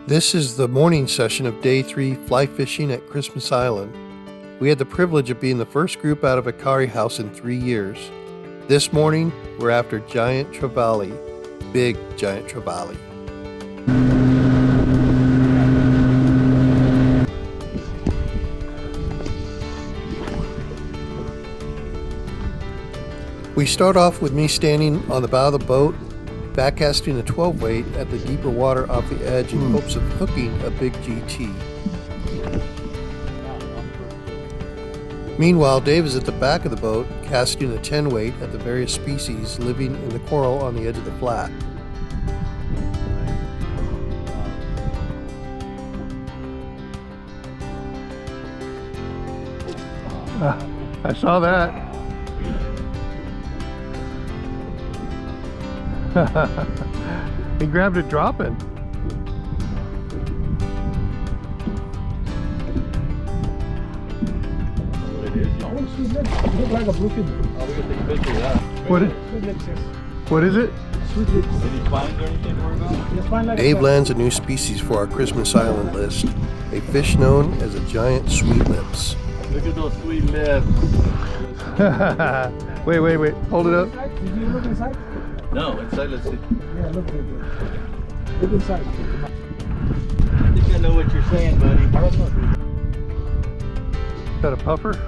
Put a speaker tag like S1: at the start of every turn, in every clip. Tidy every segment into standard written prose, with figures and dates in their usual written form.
S1: This is the morning session of day 3 fly fishing at Christmas Island. We had the privilege of being the first group out of Ikari house in 3 years. This morning, we're after Giant Trevally, big Giant Trevally. We start off with me standing on the bow of the boat, backcasting a 12 weight at the deeper water off the edge in hopes of hooking a big GT. Meanwhile, Dave is at the back of the boat, casting a 10 weight at the various species living in the coral on the edge of the flat.
S2: I saw that. He grabbed it dropping. What is it?
S1: Dave lands a new species for our Christmas Island list, a fish known as a giant sweet lips.
S3: Look at those sweet lips.
S2: Wait. Hold it up.
S4: Did you look inside?
S3: No, inside, let's see.
S4: Yeah, look inside.
S3: I think I know what you're saying, buddy.
S4: I don't know.
S2: Is that a puffer?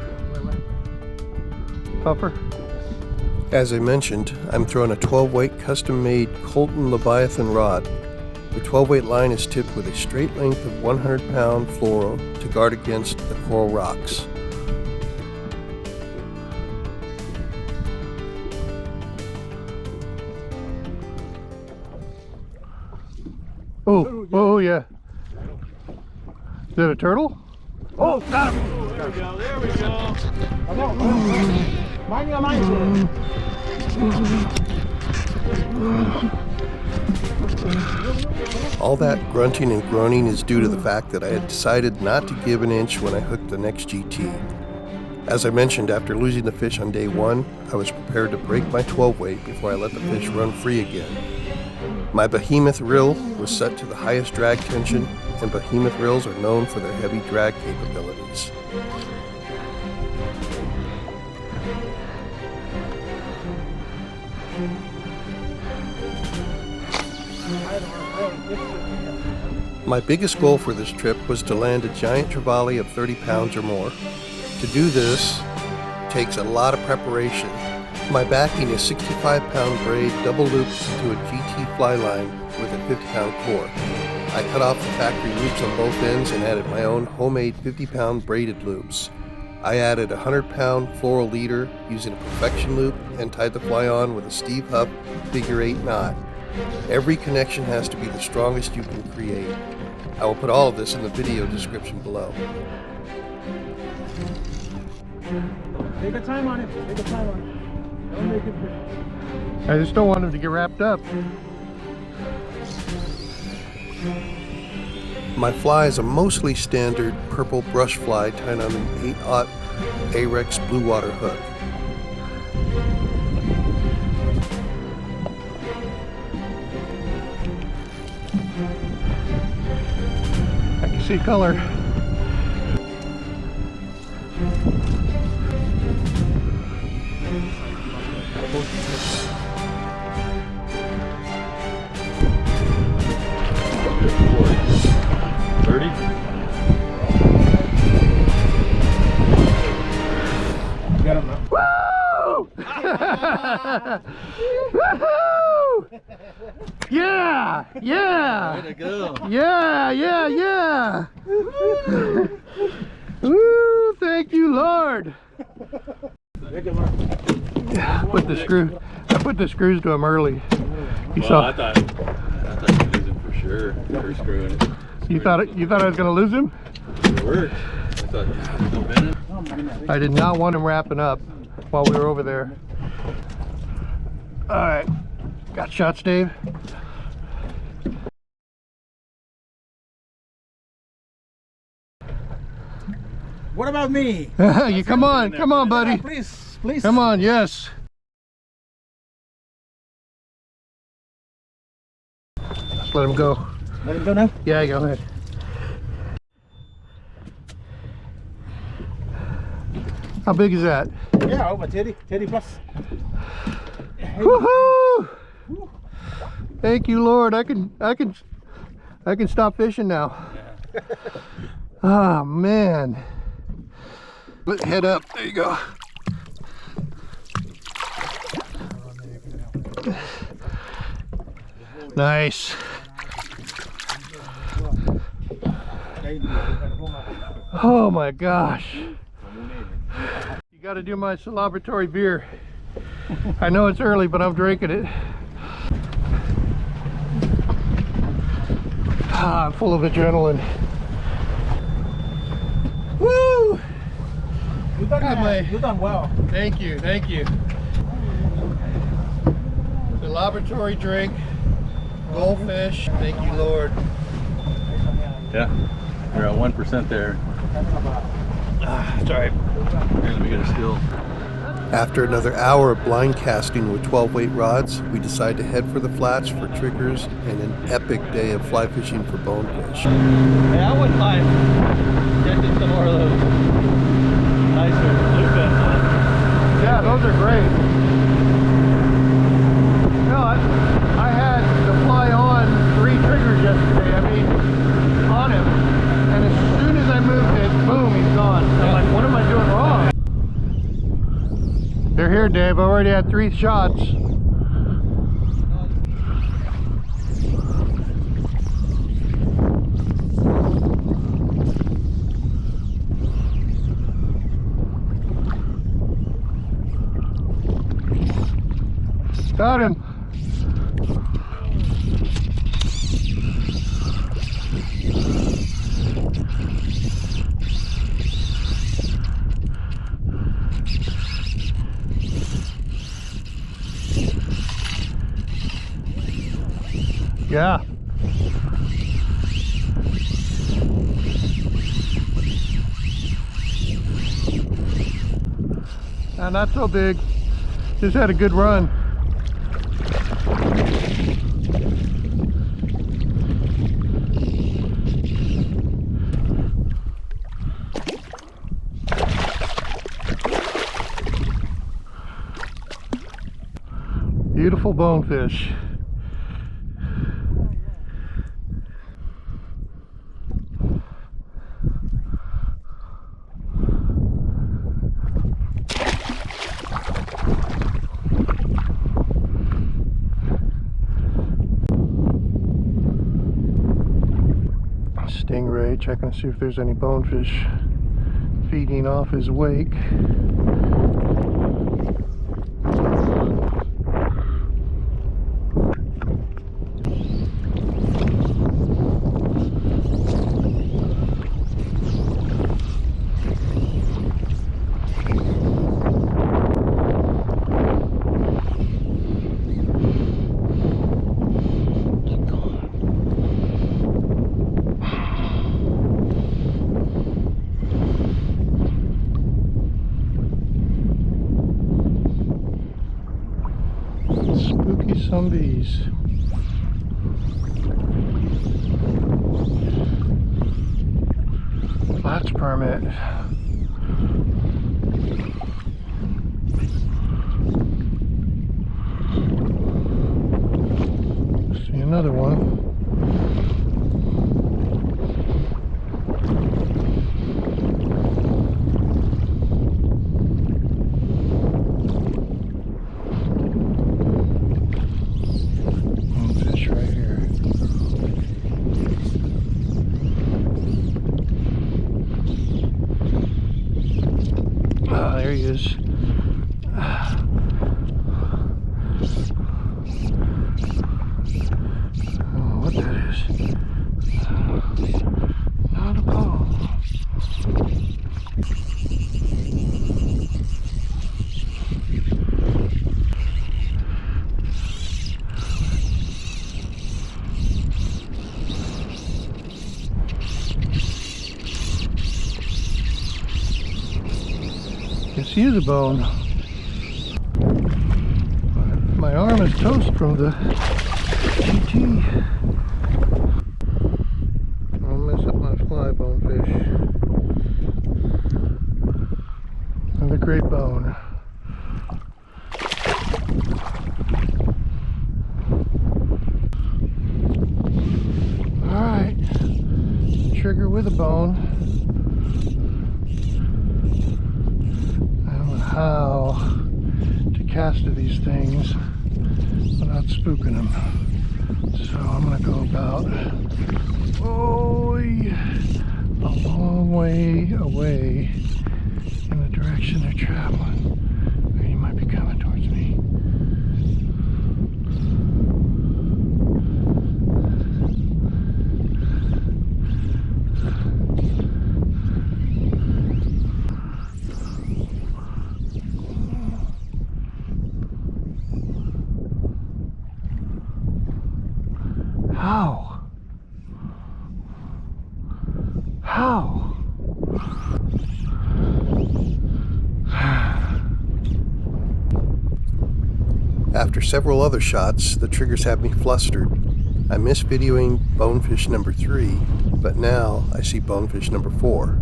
S2: Puffer?
S1: As I mentioned, I'm throwing a 12 weight custom made Colton Leviathan rod. The 12 weight line is tipped with a straight length of 100-pound fluoro to guard against the coral rocks.
S2: Oh yeah. Is that a turtle?
S4: Oh, got him.
S3: There we go.
S4: Come on. Mind your line.
S1: All that grunting and groaning is due to the fact that I had decided not to give an inch when I hooked the next GT. As I mentioned, after losing the fish on day 1, I was prepared to break my 12 weight before I let the fish run free again. My Behemoth Reel was set to the highest drag tension, and Behemoth Reels are known for their heavy drag capabilities. My biggest goal for this trip was to land a Giant Trevally of 30 pounds or more. To do this takes a lot of preparation. My backing is 65-pound braid double looped to a GT fly line with a 50-pound core. I cut off the factory loops on both ends and added my own homemade 50-pound braided loops. I added a 100-pound floral leader using a perfection loop and tied the fly on with a Steve Huff figure 8 knot. Every connection has to be the strongest you can create. I will put all of this in the video description below.
S4: Take a time on it. Don't make it quick.
S2: I just don't want him to get wrapped up.
S1: My fly is a mostly standard purple brush fly tied on an 8/0 Arex blue water hook.
S2: I can see color.
S4: Got him now.
S2: Woo! Woohoo! Yeah!
S3: Way to go.
S2: Yeah! Woo! Thank you, Lord.
S4: Make it work.
S2: I put the screws to him early. You
S3: Well,
S2: saw?
S3: I thought you'd lose him for sure. For screwing it.
S2: You thought I was gonna lose him?
S3: It worked. I thought you still been it.
S2: I did not want him wrapping up while we were over there. All right, got shots, Dave.
S4: What about me?
S2: You come on, buddy.
S4: Please.
S2: Come on, yes. Just let him go.
S4: Let him go now?
S2: Yeah, go ahead. How big is that?
S4: Yeah, over Teddy plus.
S2: Woohoo! Thank you, Lord. I can stop fishing now. Oh man. Let's head up. There you go. Nice. Oh my gosh. You got to do my celebratory beer. I know it's early, but I'm drinking it. I'm full of adrenaline. Woo!
S4: You done well.
S2: Thank you, thank you. Celebratory drink, goldfish. Thank you, Lord.
S3: Yeah, you're at 1% there.
S2: That's all right.
S3: Here, let me get a still.
S1: After another hour of blind casting with 12-weight rods, we decide to head for the flats for triggers and an epic day of fly fishing for bonefish.
S3: Hey, I wouldn't mind catching some more of those nicer bluefin.
S2: Yeah, those are great. No, I had the fly on 3 triggers yesterday. I mean, on him. And as soon as I moved it, boom, he's gone. I'm like, what am I doing wrong? They're here, Dave. I already had 3 shots. Got him. Yeah. Not so big. Just had a good run. Beautiful bonefish. Stingray, checking to see if there's any bonefish feeding off his wake. Some bees. Flats permit. See another one. There he is. Oh, what that is? Not a ball. Yes, he is a bone. My arm is toast from the GT. trigger with a bone. I don't know how to cast to these things without spooking them. So I'm going to go about a long way away in the direction they're traveling. Or he might be coming towards me. How? How?
S1: After several other shots, the triggers have me flustered. I missed videoing bonefish number 3, but now I see bonefish number 4.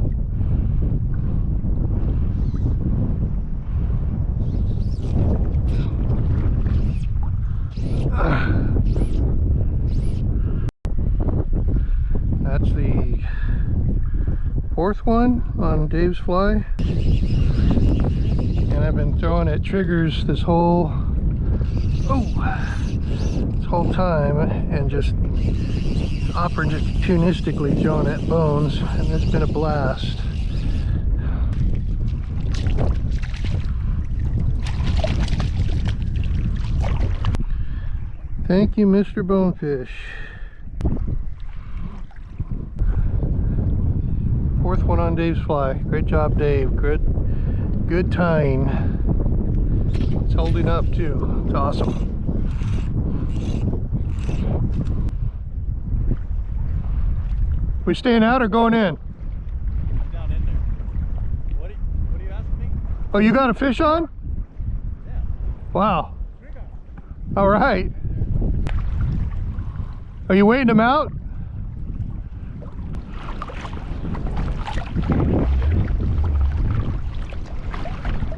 S2: That's the 4th one on Dave's fly. And I've been throwing at triggers this whole time and just opportunistically throwing at bones, and it's been a blast. Thank you, Mr. Bonefish. 4th one on Dave's fly. Great job, Dave. Good tying. It's holding up too. It's awesome. We staying out or going in?
S3: I'm down in there. What are you asking me?
S2: Oh, you got a fish on?
S3: Yeah.
S2: Wow. All right. Are you waiting them out?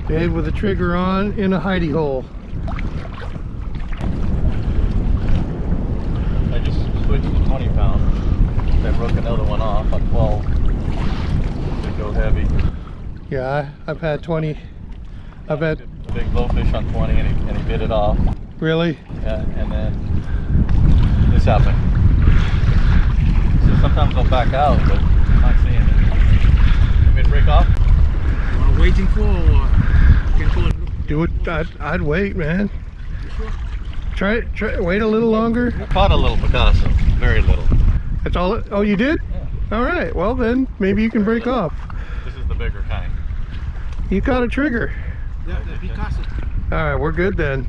S2: Dave with a trigger on in a hidey hole.
S3: I just switched to 20 pound. Then broke another one off on 12 to go heavy.
S2: Yeah, I've had 20. I've had
S3: a big blowfish on 20 and he bit it off.
S2: really.
S3: Yeah, and then this happened. So sometimes I'll back out, but I'm not seeing it. You want me to break off?
S4: Waiting for or can pull it?
S2: Do it. I'd wait, man. Try wait a little longer.
S3: I caught a little Picasso, very little.
S2: That's all. Oh, you did?
S3: Yeah.
S2: All right. Well, then maybe you can break off.
S3: This is the bigger kind.
S2: You caught a trigger.
S4: Yeah, the Picasso.
S2: All right, we're good then.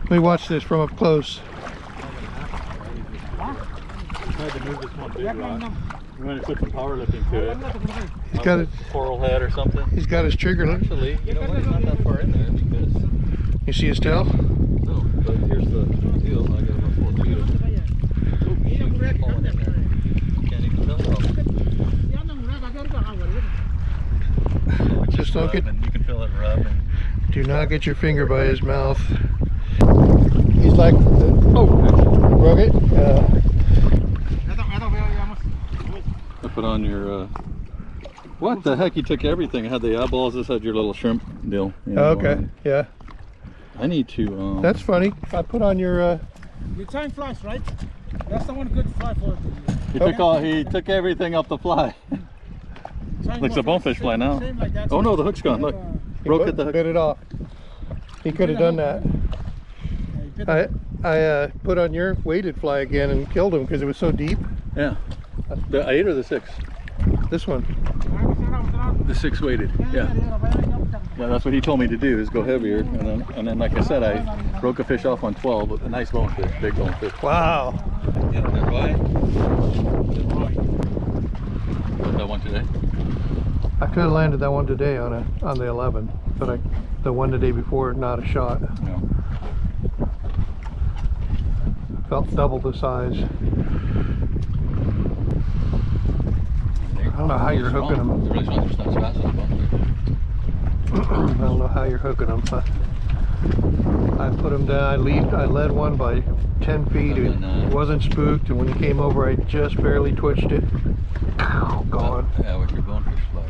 S2: Let me watch this from up close.
S3: Tried to move this one big rock. I'm going to put some powerlifting to it.
S2: He's got it.
S3: Coral head or something.
S2: He's got his trigger.
S3: Actually, you know what? He's not that far in there because.
S2: You see his tail?
S3: No, but here's the deal. I got about 4 feet. Oh, shoot, falling in there. Can't even tell.
S2: Just don't get.
S3: You can feel it rub. And
S2: Do not get your finger by his mouth. He's like, rugged.
S3: put on your. What the heck? You took everything. I had the eyeballs. This had your little shrimp deal. You know,
S2: Okay, yeah.
S3: I need to.
S2: That's funny. I put on your.
S4: You time flies, right? That's the one good fly for it.
S3: He took everything off the fly. Looks a bonefish fly now. Oh no, the hook's gone. Look, broke at the hook.
S2: Bit it off. He could have done that. I put on your weighted fly again and killed him because it was so deep.
S3: Yeah. The 8 or the 6?
S2: This one.
S3: The 6 weighted. Yeah. Yeah, that's what he told me to do, is go heavier. And then like I said, I broke a fish off on 12 with a nice bonefish, big bonefish.
S2: Wow.
S3: Yeah, that right? That one today?
S2: I could have landed that one today on the 11, but the one the day before, not a shot.
S3: No.
S2: Felt double the size. I don't know how you're hooking them.
S3: They're really strong. They're not as fast as a bonefish.
S2: I don't know how you're hooking them, but
S1: I put him down. I led one by 10 feet. It wasn't spooked, and when he came over, I just barely twitched it. Ow, gone.
S3: Yeah, with your bonefish fly.